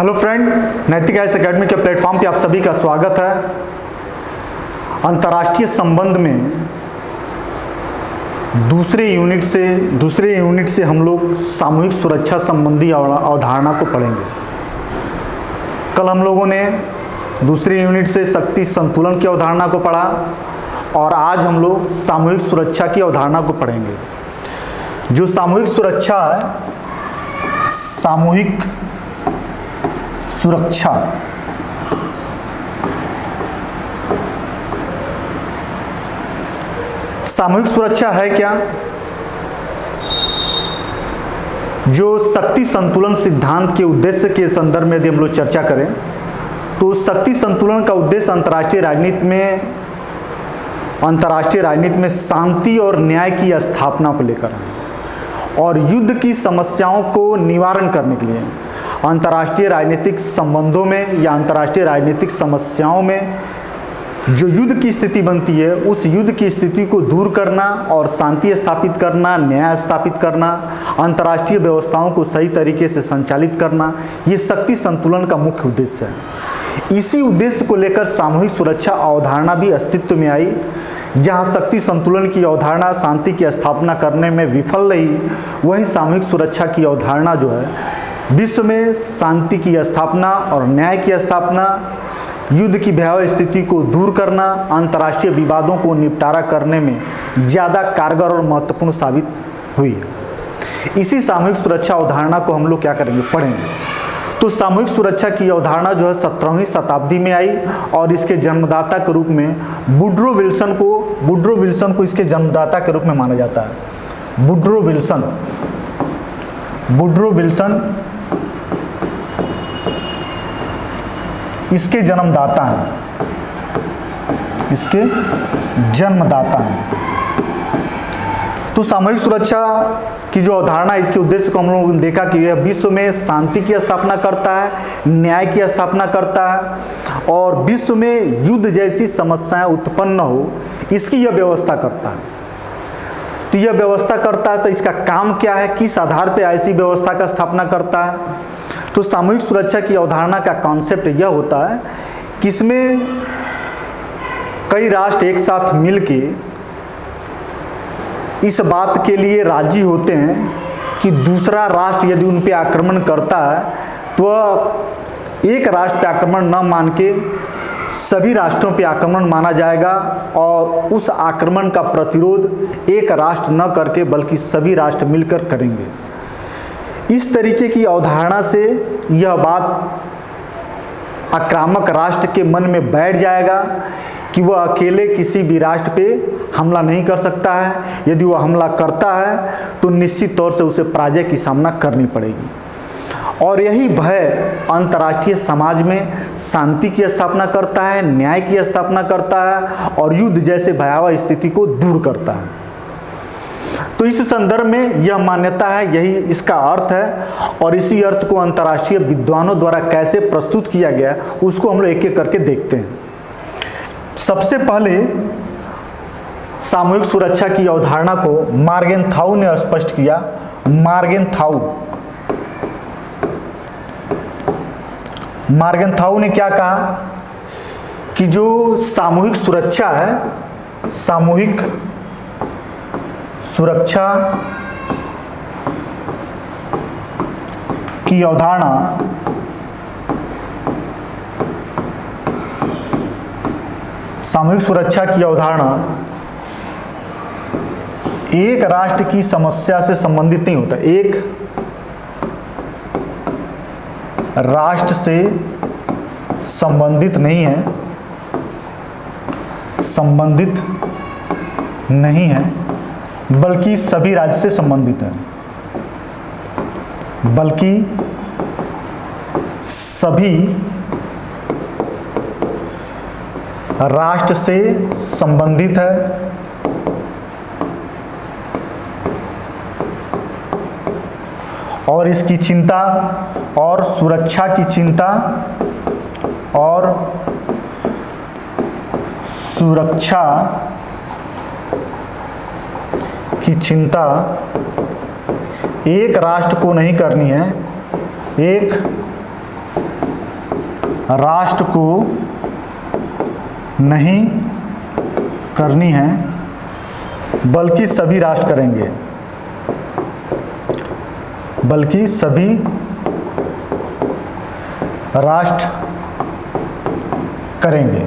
Hello friend, नैतिक IAS academy के platform पे आप सभी का स्वागत है। अंतर्राष्ट्रीय संबंध में दूसरे यूनिट से हम लोग सामूहिक सुरक्षा संबंधी अवधारणा को पढ़ेंगे। कल हम लोगों ने दूसरे यूनिट से शक्ति संतुलन की अवधारणा को पढ़ा और आज हम लोग सामूहिक सुरक्षा की अवधारणा को पढ़ेंगे। जो सामूहिक सुरक्षा है, सामूहिक सुरक्षा सामूहिक सुरक्षा है क्या? जो शक्ति संतुलन सिद्धांत के उद्देश्य के संदर्भ में यदि हम लोग चर्चा करें तो शक्ति संतुलन का उद्देश्य अंतर्राष्ट्रीय राजनीति में शांति और न्याय की स्थापना को लेकर है और युद्ध की समस्याओं को निवारण करने के लिए अंतर्राष्ट्रीय राजनीतिक संबंधों में या अंतर्राष्ट्रीय राजनीतिक समस्याओं में जो युद्ध की स्थिति बनती है, उस युद्ध की स्थिति को दूर करना और शांति स्थापित करना, न्याय स्थापित करना, अंतर्राष्ट्रीय व्यवस्थाओं को सही तरीके से संचालित करना, ये शक्ति संतुलन का मुख्य उद्देश्य है। इसी उद्देश्य को लेकर सामूहिक सुरक्षा अवधारणा भी अस्तित्व में आई। जहाँ शक्ति संतुलन की अवधारणा शांति की स्थापना करने में विफल रही, वहीं सामूहिक सुरक्षा की अवधारणा जो है विश्व में शांति की स्थापना और न्याय की स्थापना, युद्ध की भयावह स्थिति को दूर करना, अंतर्राष्ट्रीय विवादों को निपटारा करने में ज़्यादा कारगर और महत्वपूर्ण साबित हुई। इसी सामूहिक सुरक्षा अवधारणा को हम लोग क्या करेंगे, पढ़ेंगे। तो सामूहिक सुरक्षा की अवधारणा जो है 17वीं शताब्दी में आई और इसके जन्मदाता के रूप में वुडरो विल्सन को इसके जन्मदाता के रूप में माना जाता है। वुडरो विल्सन इसके जन्मदाता हैं। तो सामूहिक सुरक्षा की जो अवधारणा, इसके उद्देश्य को हम लोगों ने देखा कि यह विश्व में शांति की स्थापना करता है, न्याय की स्थापना करता है और विश्व में युद्ध जैसी समस्याएं उत्पन्न हो, इसकी यह व्यवस्था करता है। तो यह व्यवस्था करता है, तो इसका काम क्या है, किस आधार पर ऐसी व्यवस्था का स्थापना करता है? तो सामूहिक सुरक्षा की अवधारणा का कॉन्सेप्ट यह होता है कि इसमें कई राष्ट्र एक साथ मिलके इस बात के लिए राजी होते हैं कि दूसरा राष्ट्र यदि उन पर आक्रमण करता है तो एक राष्ट्र पे आक्रमण न मान के सभी राष्ट्रों पे आक्रमण माना जाएगा और उस आक्रमण का प्रतिरोध एक राष्ट्र न करके बल्कि सभी राष्ट्र मिलकर करेंगे। इस तरीके की अवधारणा से यह बात आक्रामक राष्ट्र के मन में बैठ जाएगा कि वह अकेले किसी भी राष्ट्र पे हमला नहीं कर सकता है। यदि वह हमला करता है तो निश्चित तौर से उसे पराजय की सामना करनी पड़ेगी। और यही भय अंतर्राष्ट्रीय समाज में शांति की स्थापना करता है, न्याय की स्थापना करता है और युद्ध जैसे भयावह स्थिति को दूर करता है। तो इस संदर्भ में यह मान्यता है, यही इसका अर्थ है और इसी अर्थ को अंतर्राष्ट्रीय विद्वानों द्वारा कैसे प्रस्तुत किया गया उसको हम लोग एक एक करके देखते हैं। सबसे पहले सामूहिक सुरक्षा की अवधारणा को मॉर्गेनथाउ ने स्पष्ट किया। मॉर्गेनथाउ ने क्या कहा कि जो सामूहिक सुरक्षा है, सामूहिक सुरक्षा की अवधारणा एक राष्ट्र की समस्या से संबंधित नहीं होता, एक राष्ट्र से संबंधित नहीं है बल्कि सभी राज्य से संबंधित है, बल्कि सभी राष्ट्र से संबंधित है और इसकी चिंता और सुरक्षा की चिंता और सुरक्षा की चिंता एक राष्ट्र को नहीं करनी है, एक राष्ट्र को नहीं करनी है बल्कि सभी राष्ट्र करेंगे, बल्कि सभी राष्ट्र करेंगे।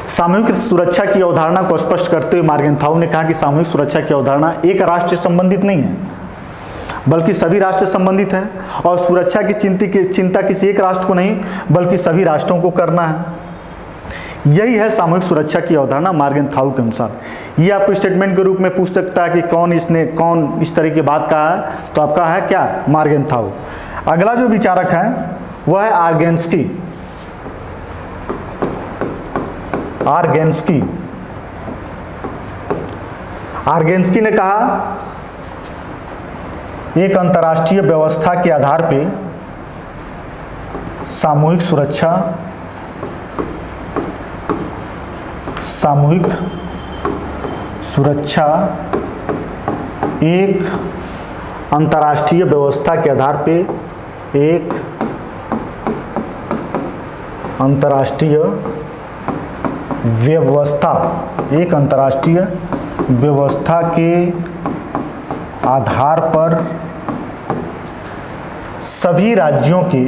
सामूहिक सुरक्षा की अवधारणा को स्पष्ट करते हुए मार्गेंथाउ ने कहा कि सामूहिक सुरक्षा की अवधारणा एक राष्ट्र से संबंधित नहीं है बल्कि सभी राष्ट्र से संबंधित है, और सुरक्षा की चिंता किसी एक राष्ट्र को नहीं बल्कि सभी राष्ट्रों को करना है। यही है सामूहिक सुरक्षा की अवधारणा मार्गेंथाउ के अनुसार। ये आपको स्टेटमेंट के रूप में पूछ सकता है कि कौन इस तरह की बात कहा है, तो आपका है क्या, मार्गेंथाउ। अगला जो विचारक है वह है आर्गेन्स्की। आर्गेन्स्की ने कहा एक अंतर्राष्ट्रीय व्यवस्था के आधार पे सामूहिक सुरक्षा एक अंतर्राष्ट्रीय व्यवस्था के आधार पे एक अंतर्राष्ट्रीय व्यवस्था के आधार पर सभी राज्यों के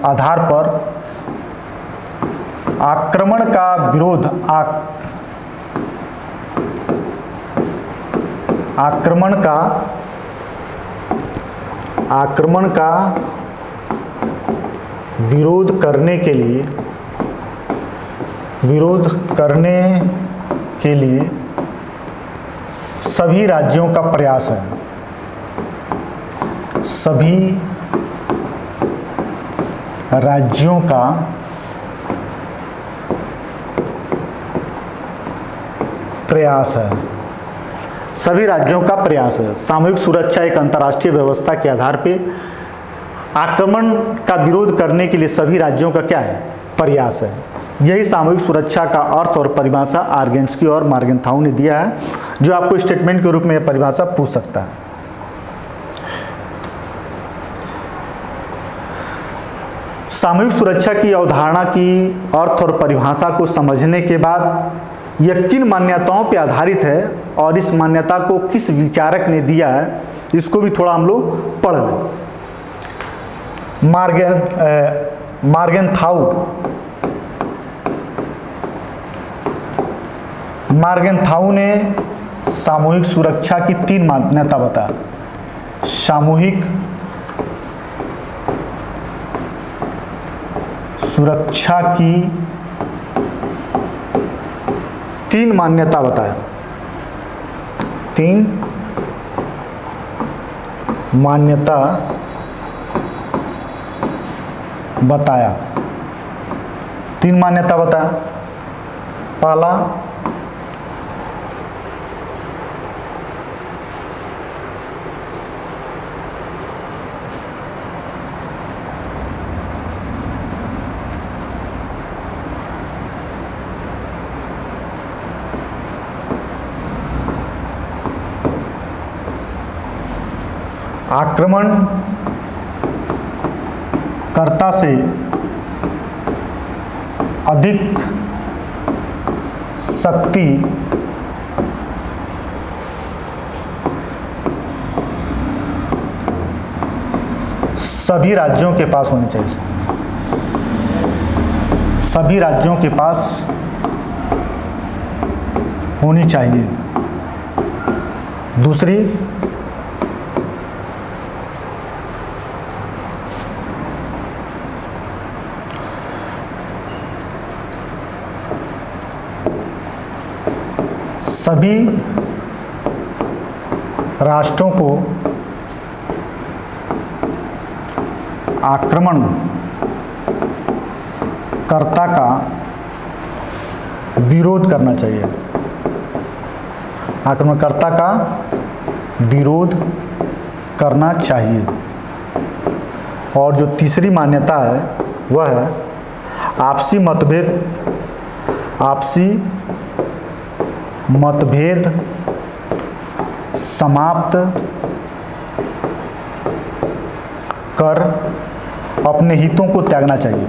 आधार पर आक्रमण का विरोध करने के लिए सभी राज्यों का प्रयास है। सभी राज्यों का प्रयास है। सामूहिक सुरक्षा एक अंतर्राष्ट्रीय व्यवस्था के आधार पे आक्रमण का विरोध करने के लिए सभी राज्यों का क्या है, प्रयास है। यही सामूहिक सुरक्षा का अर्थ और परिभाषा आर्गेन्स्की और मार्गेंथाउ ने दिया है, जो आपको स्टेटमेंट के रूप में यह परिभाषा पूछ सकता है। सामूहिक सुरक्षा की अवधारणा की अर्थ और परिभाषा को समझने के बाद यह किन मान्यताओं पर आधारित है और इस मान्यता को किस विचारक ने दिया है, इसको भी थोड़ा हम लोग पढ़ लें। मार्गेंथाउ ने सामूहिक सुरक्षा की 3 मान्यता बताया। सामूहिक सुरक्षा की 3 मान्यता बताया। 3 मान्यता बताया। पहला आक्रमणकर्ता से अधिक शक्ति सभी राज्यों के पास होनी चाहिए। सभी राज्यों के पास होनी चाहिए। दूसरी, सभी राष्ट्रों को आक्रमणकर्ता का विरोध करना चाहिए। आक्रमणकर्ता का विरोध करना चाहिए। और जो तीसरी मान्यता है वह है आपसी मतभेद समाप्त कर अपने हितों को त्यागना चाहिए,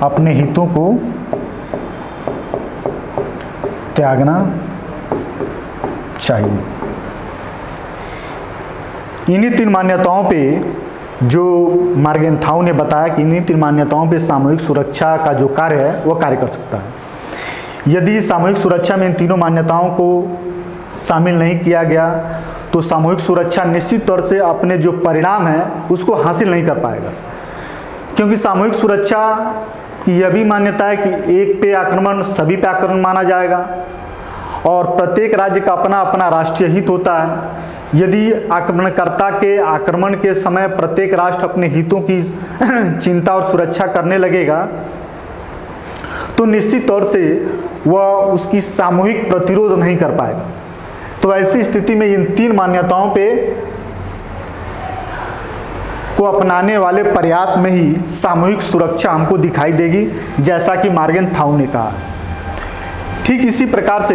अपने हितों को त्यागना चाहिए। इन्हीं 3 मान्यताओं पे जो मार्गेंथाउ ने बताया कि इन्हीं 3 मान्यताओं पे सामूहिक सुरक्षा का जो कार्य है वो कार्य कर सकता है। यदि सामूहिक सुरक्षा में इन तीनों मान्यताओं को शामिल नहीं किया गया तो सामूहिक सुरक्षा निश्चित तौर से अपने जो परिणाम है उसको हासिल नहीं कर पाएगा, क्योंकि सामूहिक सुरक्षा की यह भी मान्यता है कि एक पे आक्रमण सभी पे आक्रमण माना जाएगा और प्रत्येक राज्य का अपना अपना राष्ट्रीय हित होता है। यदि आक्रमणकर्ता के आक्रमण के समय प्रत्येक राष्ट्र अपने हितों की चिंता और सुरक्षा करने लगेगा तो निश्चित तौर से वह उसकी सामूहिक प्रतिरोध नहीं कर पाएगा। तो ऐसी स्थिति में इन 3 मान्यताओं पे को अपनाने वाले प्रयास में ही सामूहिक सुरक्षा हमको दिखाई देगी, जैसा कि मार्गेंथाउ ने कहा। ठीक इसी प्रकार से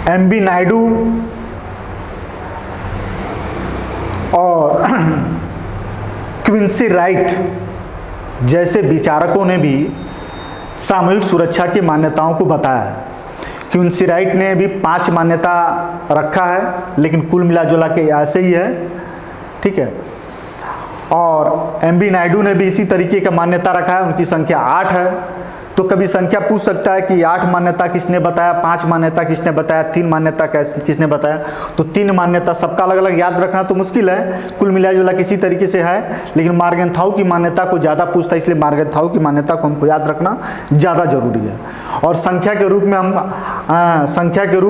एम.बी. नायडू और क्विंसी राइट जैसे विचारकों ने भी सामूहिक सुरक्षा की मान्यताओं को बताया है। क्विंसी राइट ने भी 5 मान्यता रखा है, लेकिन कुल मिला जुला के ऐसे ही है, ठीक है। और एम.बी. नायडू ने भी इसी तरीके का मान्यता रखा है, उनकी संख्या 8 है। तो कभी संख्या पूछ सकता है कि 8 मान्यता किसने बताया, 5 मान्यता किसने बताया, 3 मान्यता किसने बताया। तो 3 मान्यता सबका अलग अलग याद रखना तो मुश्किल है, कुल मिला जुला किसी तरीके से है, लेकिन मार्गेंथाउ की मान्यता को ज़्यादा पूछता है, इसलिए मार्गेंथाउ की मान्यता को हमको याद रखना ज़्यादा जरूरी है। और संख्या के रूप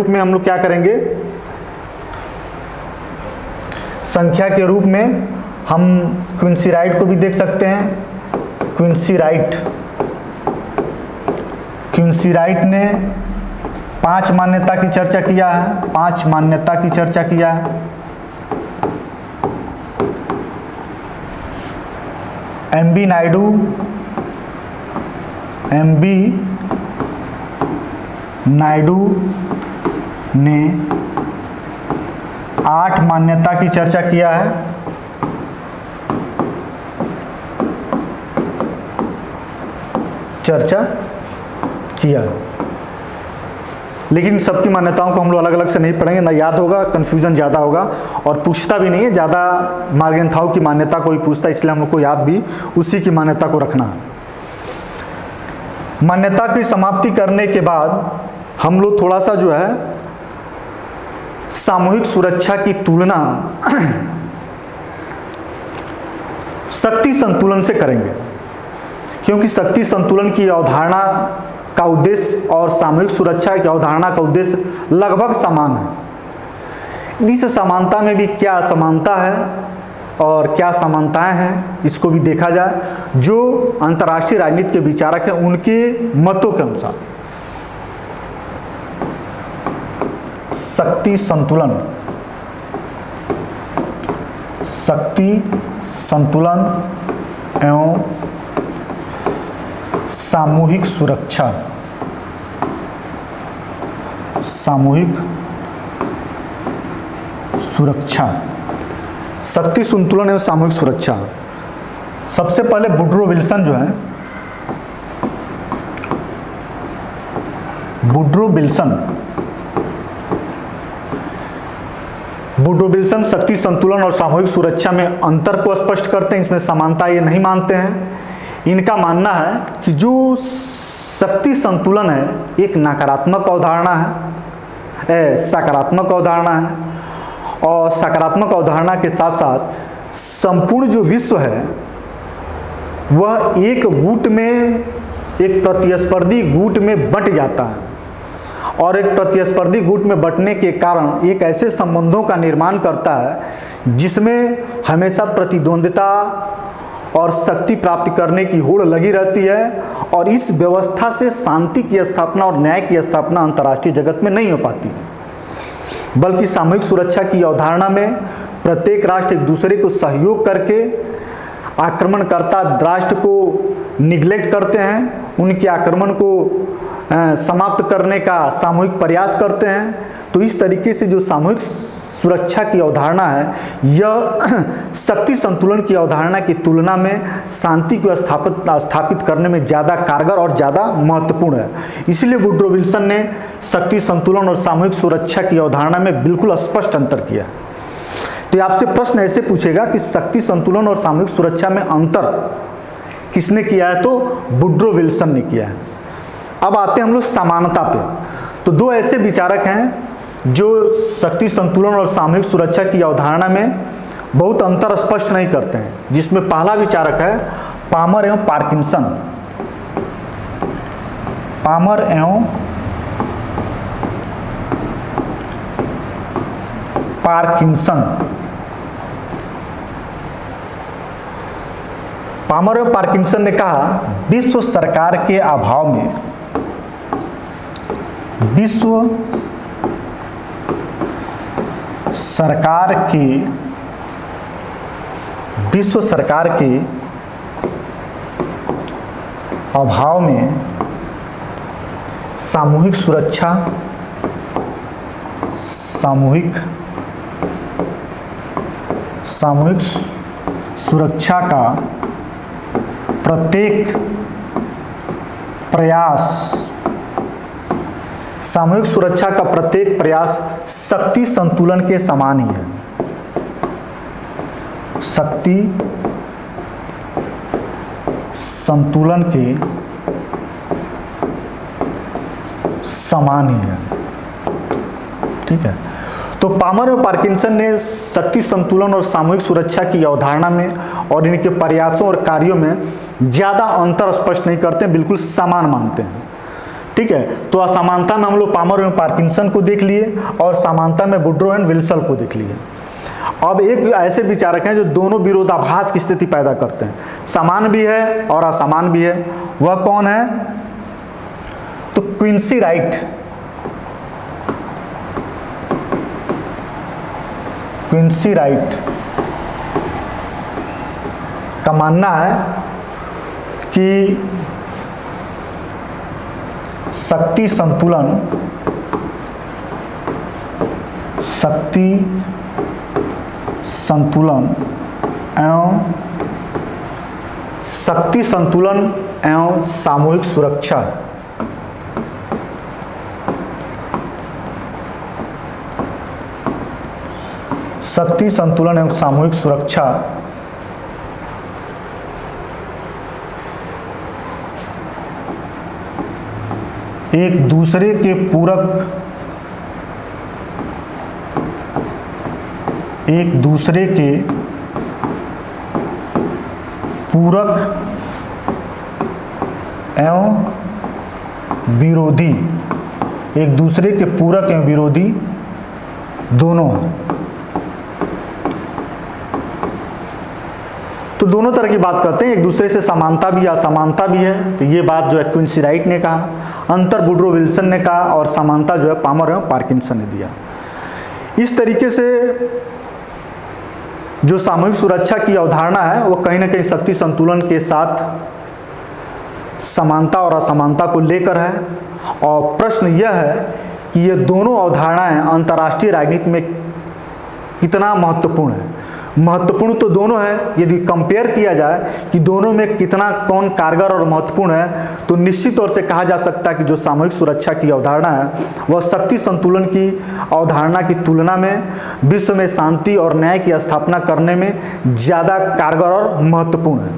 में हम लोग क्या करेंगे, संख्या के रूप में हम क्विंसी राइट को भी देख सकते हैं। क्विंसी राइट ने 5 मान्यता की चर्चा किया है, 5 मान्यता की चर्चा किया है। एम.बी. नायडू ने 8 मान्यता की चर्चा किया है। लेकिन सबकी मान्यताओं को हम लोग अलग अलग से नहीं पढ़ेंगे, ना याद होगा, कंफ्यूजन ज़्यादा होगा और पूछता भी नहीं है ज़्यादा। मार्गेंथाउ की मान्यता को ही पूछता है, इसलिए हम लोग को याद भी उसी की मान्यता को रखना है। मान्यता की समाप्ति करने के बाद हम लोग थोड़ा सा जो है सामूहिक सुरक्षा की तुलना शक्ति संतुलन से करेंगे, क्योंकि शक्ति संतुलन की अवधारणा का उद्देश्य और सामूहिक सुरक्षा की अवधारणा का उद्देश्य लगभग समान है। इस समानता में भी क्या असमानता है और क्या समानताएं हैं, इसको भी देखा जाए। जो अंतर्राष्ट्रीय राजनीति के विचारक हैं उनके मतों के अनुसार शक्ति संतुलन एवं सामूहिक सुरक्षा, शक्ति संतुलन एवं सामूहिक सुरक्षा। सबसे पहले वुडरो विल्सन जो है, वुडरो विल्सन शक्ति संतुलन और सामूहिक सुरक्षा में अंतर को स्पष्ट करते हैं, इसमें समानता ये नहीं मानते हैं। इनका मानना है कि जो शक्ति संतुलन है एक नकारात्मक अवधारणा है, सकारात्मक अवधारणा है, और सकारात्मक अवधारणा के साथ साथ संपूर्ण जो विश्व है वह एक गुट में, एक प्रतिस्पर्धी गुट में बंट जाता है, और एक प्रतिस्पर्धी गुट में बंटने के कारण एक ऐसे संबंधों का निर्माण करता है जिसमें हमेशा प्रतिद्वंदिता और शक्ति प्राप्त करने की होड़ लगी रहती है, और इस व्यवस्था से शांति की स्थापना और न्याय की स्थापना अंतर्राष्ट्रीय जगत में नहीं हो पाती, बल्कि सामूहिक सुरक्षा की अवधारणा में प्रत्येक राष्ट्र एक दूसरे को सहयोग करके आक्रमणकर्ता राष्ट्र को निगलेक्ट करते हैं, उनके आक्रमण को समाप्त करने का सामूहिक प्रयास करते हैं। तो इस तरीके से जो सामूहिक सुरक्षा की अवधारणा है, यह शक्ति संतुलन की अवधारणा की तुलना में शांति को स्थापित करने में ज़्यादा कारगर और ज़्यादा महत्वपूर्ण है। इसलिए वुड्रो विल्सन ने शक्ति संतुलन और सामूहिक सुरक्षा की अवधारणा में बिल्कुल स्पष्ट अंतर किया। तो आपसे प्रश्न ऐसे पूछेगा कि शक्ति संतुलन और सामूहिक सुरक्षा में अंतर किसने किया है, तो वुड्रो विल्सन ने किया है। अब आते हैं हम लोग समानता पे। तो दो ऐसे विचारक हैं जो शक्ति संतुलन और सामूहिक सुरक्षा की अवधारणा में बहुत अंतर स्पष्ट नहीं करते हैं, जिसमें पहला विचारक है पामर एवं पार्किंसन। पामर एवं पार्किंसन। पामर एवं पार्किंसन ने कहा विश्व सरकार के अभाव में विश्व सरकार के अभाव में सामूहिक सुरक्षा का प्रत्येक प्रयास शक्ति संतुलन के समान ही है। शक्ति संतुलन के समान ही है। ठीक है। तो पामर और पार्किंसन ने शक्ति संतुलन और सामूहिक सुरक्षा की अवधारणा में और इनके प्रयासों और कार्यों में ज़्यादा अंतर स्पष्ट नहीं करते हैं, बिल्कुल समान मानते हैं। ठीक है। तो असमानता में हम लोग पामर एवं पार्किंसन को देख लिए और समानता में वुड्रो एंड विल्सन को देख लिए। अब एक ऐसे विचारक हैं जो दोनों विरोधाभास की स्थिति पैदा करते हैं, समान भी है और असमान भी है। वह कौन है, तो क्विंसी राइट। क्विंसी राइट का मानना है कि शक्ति संतुलन एवं सामूहिक सुरक्षा शक्ति संतुलन एवं सामूहिक सुरक्षा एक दूसरे के पूरक एवं विरोधी, एक दूसरे के पूरक एवं विरोधी दोनों हैं। तो दोनों तरह की बात करते हैं, एक दूसरे से समानता भी असमानता भी है। तो ये बात जो है क्विंसी राइट ने कहा, अंतर वुड्रो विल्सन ने कहा और समानता जो है पामर एवं पार्किंसन ने दिया। इस तरीके से जो सामूहिक सुरक्षा की अवधारणा है वो कहीं ना कहीं शक्ति संतुलन के साथ समानता और असमानता को लेकर है। और प्रश्न यह है कि ये दोनों अवधारणाएं अंतर्राष्ट्रीय राजनीति में कितना महत्वपूर्ण है। महत्वपूर्ण तो दोनों है, यदि कंपेयर किया जाए कि दोनों में कितना कौन कारगर और महत्वपूर्ण है, तो निश्चित तौर से कहा जा सकता है कि जो सामूहिक सुरक्षा की अवधारणा है वह शक्ति संतुलन की अवधारणा की तुलना में विश्व में शांति और न्याय की स्थापना करने में ज़्यादा कारगर और महत्वपूर्ण है,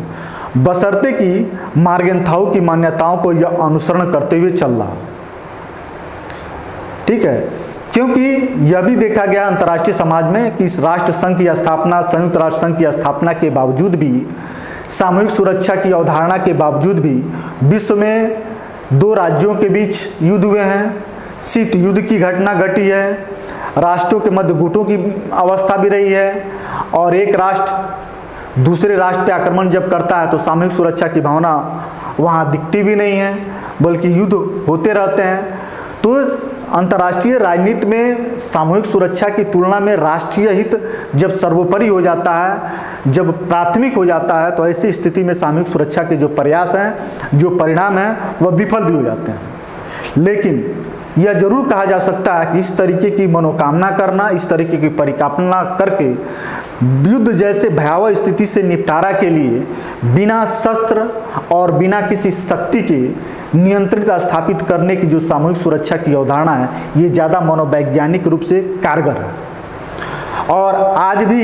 बशर्ते कि मार्गेंथाउ की मान्यताओं को यह अनुसरण करते हुए चल रहा। ठीक है। क्योंकि यह भी देखा गया अंतर्राष्ट्रीय समाज में कि राष्ट्र संघ की स्थापना, संयुक्त राष्ट्र संघ की स्थापना के बावजूद भी, सामूहिक सुरक्षा की अवधारणा के बावजूद भी विश्व में दो राज्यों के बीच युद्ध हुए हैं, शीत युद्ध की घटना घटी है, राष्ट्रों के मध्य गुटों की अवस्था भी रही है, और एक राष्ट्र दूसरे राष्ट्र पर आक्रमण जब करता है तो सामूहिक सुरक्षा की भावना वहाँ दिखती भी नहीं है, बल्कि युद्ध होते रहते हैं। तो अंतर्राष्ट्रीय राजनीति में सामूहिक सुरक्षा की तुलना में राष्ट्रीय हित जब सर्वोपरि हो जाता है, जब प्राथमिक हो जाता है, तो ऐसी स्थिति में सामूहिक सुरक्षा के जो प्रयास हैं, जो परिणाम हैं, वह विफल भी हो जाते हैं। लेकिन यह जरूर कहा जा सकता है कि इस तरीके की मनोकामना करना, इस तरीके की परिकल्पना करके युद्ध जैसे भयावह स्थिति से निपटारा के लिए बिना शस्त्र और बिना किसी शक्ति के नियंत्रित स्थापित करने की जो सामूहिक सुरक्षा की अवधारणा है, ये ज़्यादा मनोवैज्ञानिक रूप से कारगर है। और आज भी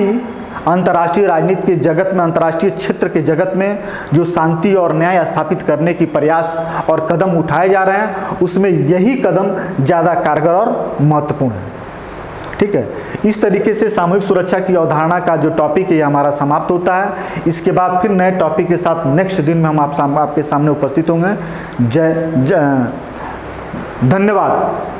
अंतर्राष्ट्रीय राजनीति के जगत में, अंतर्राष्ट्रीय क्षेत्र के जगत में जो शांति और न्याय स्थापित करने की प्रयास और कदम उठाए जा रहे हैं, उसमें यही कदम ज़्यादा कारगर और महत्वपूर्ण है। ठीक है, इस तरीके से सामूहिक सुरक्षा की अवधारणा का जो टॉपिक है हमारा समाप्त होता है। इसके बाद फिर नए टॉपिक के साथ नेक्स्ट दिन में हम आपके सामने उपस्थित होंगे। धन्यवाद।